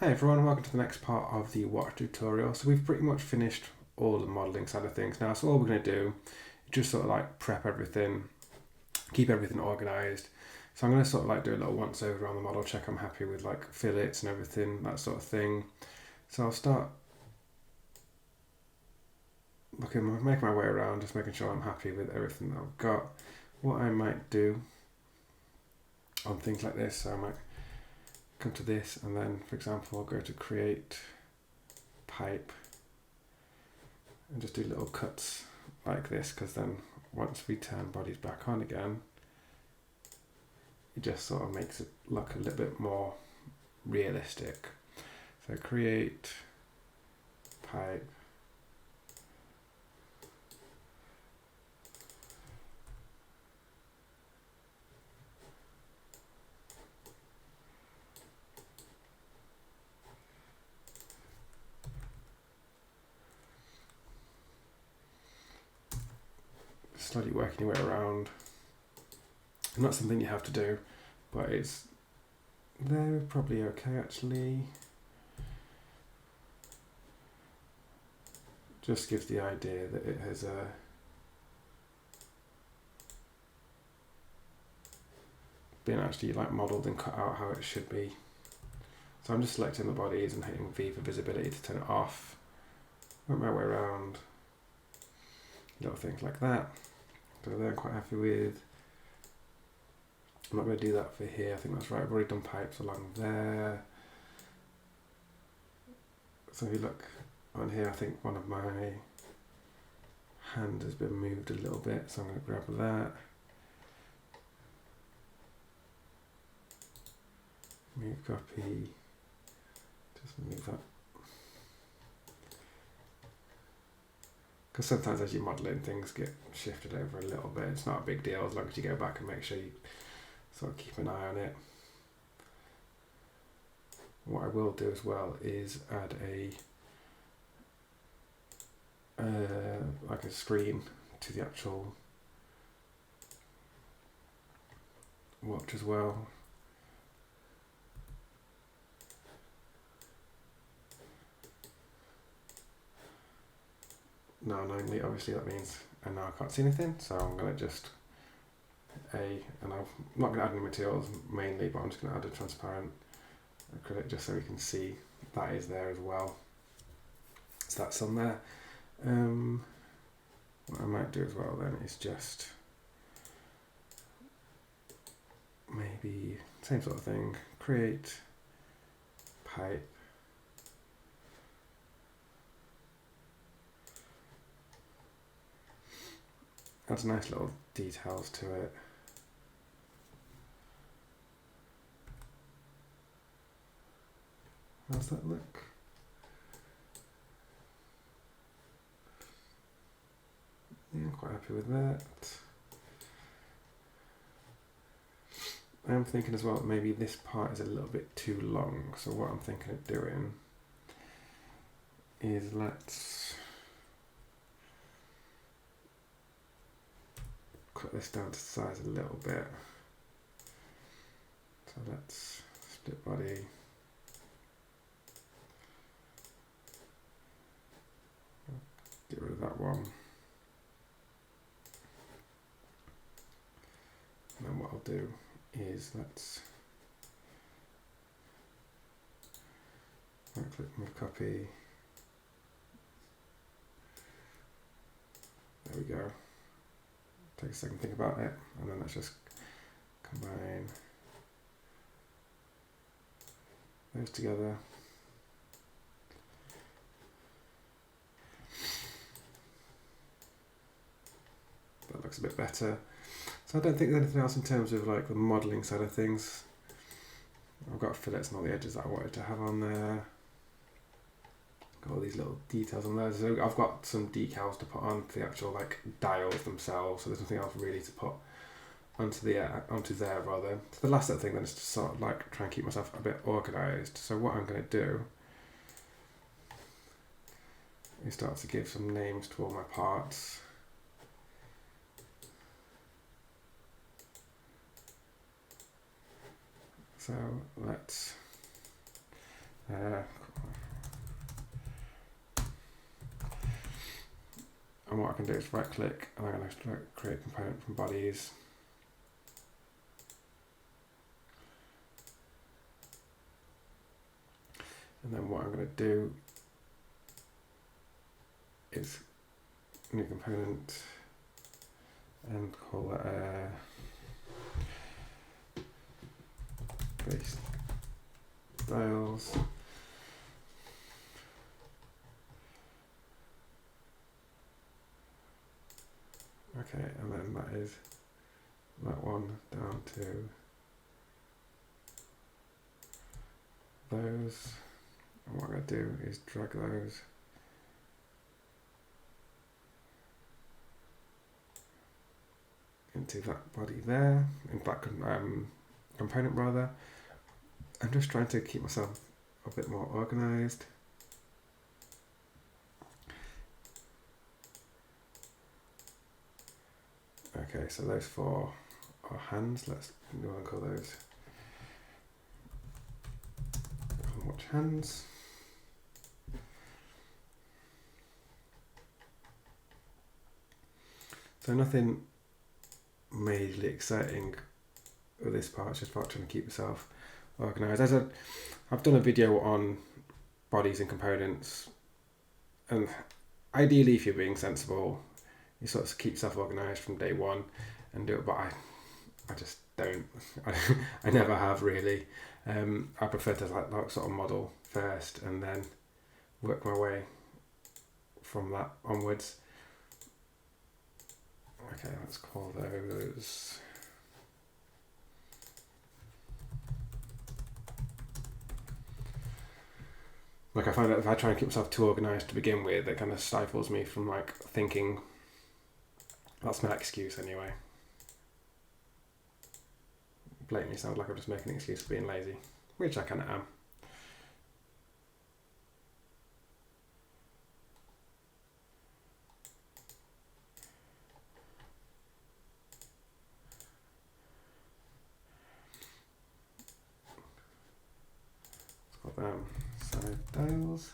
Hey everyone, welcome to the next part of the water tutorial. So we've pretty much finished all the modelling side of things now. So all we're going to do is just sort of like prep everything, keep everything organised. So I'm going to sort of like do a little once over on the model, check I'm happy with like fillets and everything, that sort of thing. So I'll start making my way around, just making sure I'm happy with everything that I've got. What I might do on things like this, so I might come to this and then, for example, I'll go to create pipe and just do little cuts like this, because then once we turn bodies back on again, it just sort of makes it look a little bit more realistic. So create pipe, slowly working your way around. Not something you have to do, but they're probably okay actually. Just gives the idea that it has been actually like modelled and cut out how it should be. So I'm just selecting the bodies and hitting V for visibility to turn it off. Work my way around, little things like that. So there I'm quite happy with. I'm not going to do that for here, I think that's right. I've already done pipes along there. So if you look on here, I think one of my hand has been moved a little bit, so I'm going to grab that. Move copy, just move that. Because sometimes as you're modelling, things get shifted over a little bit. It's not a big deal as long as you go back and make sure you sort of keep an eye on it. What I will do as well is add like a screen to the actual watch as well. Now knowingly, obviously that means and now I can't see anything, so I'm going to just and I'm not going to add any materials mainly, but I'm just going to add a transparent acrylic just so we can see that is there as well. So that's on there. What I might do as well then is just maybe same sort of thing, create pipe, adds nice little details to it. How's that look? Yeah, I'm quite happy with that. I am thinking as well maybe this part is a little bit too long, so what I'm thinking of doing is let's cut this down to size a little bit. So let's split body. Get rid of that one. And then what I'll do is let's right click, move copy. There we go. Take a second to think about it, and then let's just combine those together. That looks a bit better. So I don't think there's anything else in terms of like the modelling side of things. I've got fillets and all the edges that I wanted to have on there. Got all these little details on there. So I've got some decals to put on the actual like dials themselves. So there's nothing else really to put onto there rather. So the last thing then is to sort of like try and keep myself a bit organised. So what I'm going to do is start to give some names to all my parts. So let's And what I can do is right click and I'm going to create a component from bodies. And then what I'm going to do is new component and call that base styles. Okay, and then that is that one down to those. And what I'm going to do is drag those into that body there, in that component rather. I'm just trying to keep myself a bit more organized. Okay, so those four are hands. Let's call those watch hands. So nothing majorly exciting with this part, just about trying to keep yourself organised. I've done a video on bodies and components, and ideally if you're being sensible, you sort of keep yourself organised from day one and do it, but I just don't. I never have really. I prefer to like sort of model first and then work my way from that onwards. Okay, let's call those like, I find that if I try and keep myself too organised to begin with, it kind of stifles me from like thinking. That's my excuse anyway. Blatantly sounds like I'm just making an excuse for being lazy, which I kind of am. Let's call them side dials.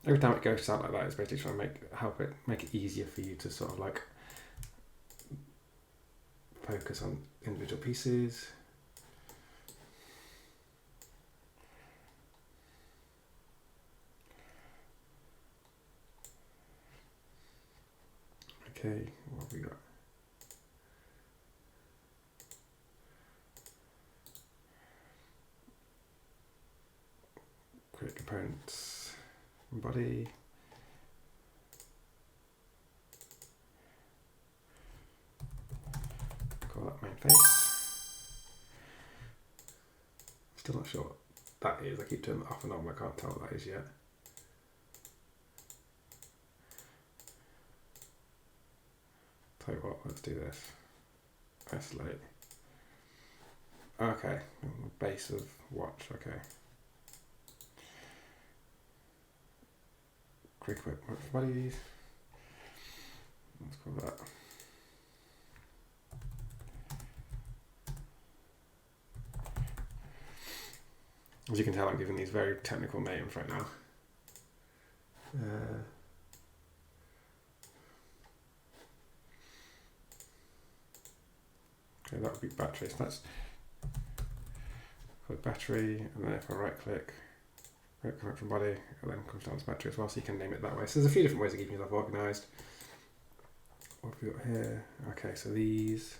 Every time it goes out like that, it's basically trying to make it easier for you to sort of like focus on individual pieces. Okay, what have we got? Create components, body. Call that main face. Still not sure what that is. I keep turning that off and on, but I can't tell what that is yet. Tell you what, let's do this. Isolate. Okay, base of watch, okay. Quick watch bodies. Let's call that. As you can tell, I'm giving these very technical names right now. Okay, that would be battery. So that's called battery, and then if I right click from body, and then comes down to battery as well, so you can name it that way. So there's a few different ways of keeping yourself organised. What have we got here? Okay, so these.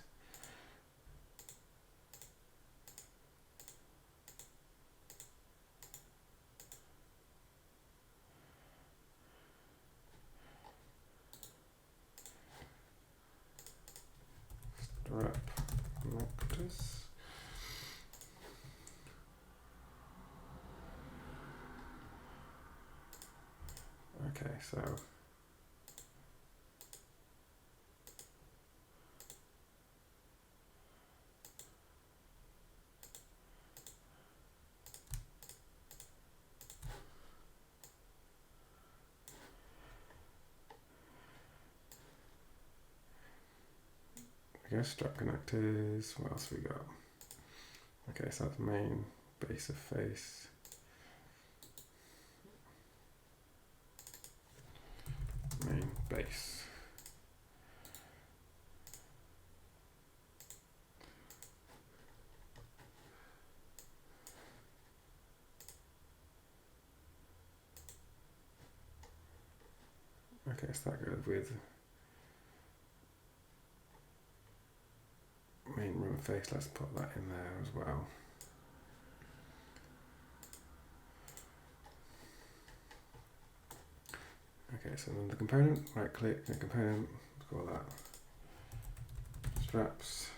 Strap connectors. Okay, so I guess strap connectors. What else have we got? Okay, so that's main base of face. Main base. Okay, so that goes with main room face. Let's put that in there as well. Okay, so then the component, right click, the component, let's call that straps.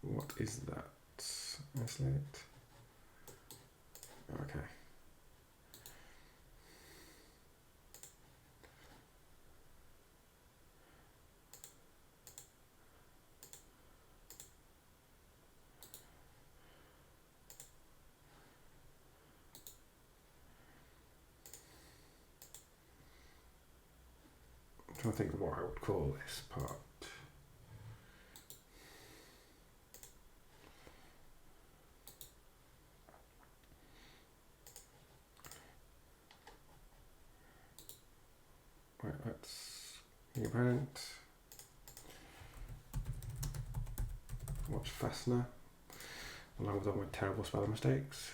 What is that? Isolate. Okay. I'm trying to think of what I would call this part. Right, let's new component. Watch fastener, along with all my terrible spelling mistakes.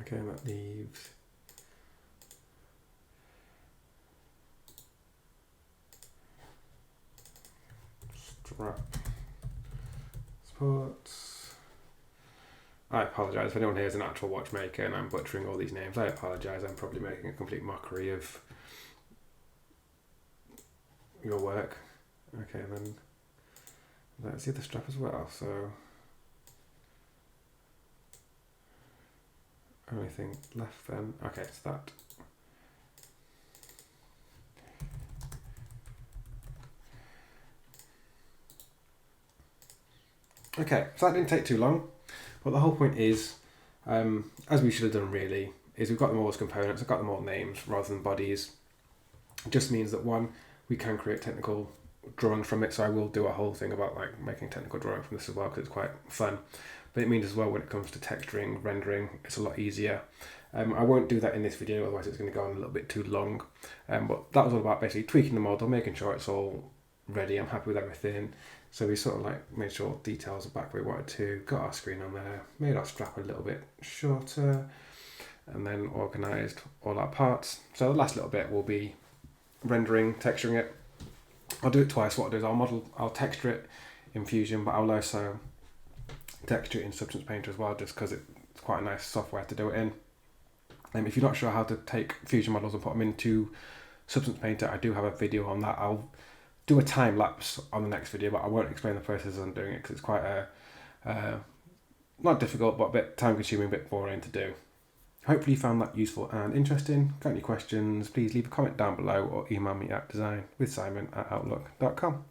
Okay, and that leaves strap supports. I apologise if anyone here is an actual watchmaker and I'm butchering all these names. I apologise. I'm probably making a complete mockery of your work. Okay, and then let's see the strap as well. So only thing left then. Okay, it's that. Okay, so that didn't take too long, but the whole point is, as we should have done really, is we've got them all as components, I've got them all names rather than bodies. It just means that one, we can create technical drawings from it, so I will do a whole thing about like making technical drawing from this as well because it's quite fun. But it means as well when it comes to texturing, rendering, it's a lot easier. I won't do that in this video, otherwise it's going to go on a little bit too long. But that was all about basically tweaking the model, making sure it's all ready, I'm happy with everything. So we sort of like made sure details are back where we wanted to, got our screen on there, made our strap a little bit shorter, and then organised all our parts. So the last little bit will be rendering, texturing it. I'll do it twice. What I'll do is I'll texture it in Fusion, but I'll also texture it in Substance Painter as well, just because it's quite a nice software to do it in. If you're not sure how to take Fusion models and put them into Substance Painter, I do have a video on that. I'll do a time lapse on the next video, but I won't explain the process I'm doing it because it's quite not difficult, but a bit time consuming, a bit boring to do. Hopefully you found that useful and interesting. Got any questions, please leave a comment down below or email me at designwithsimon@outlook.com.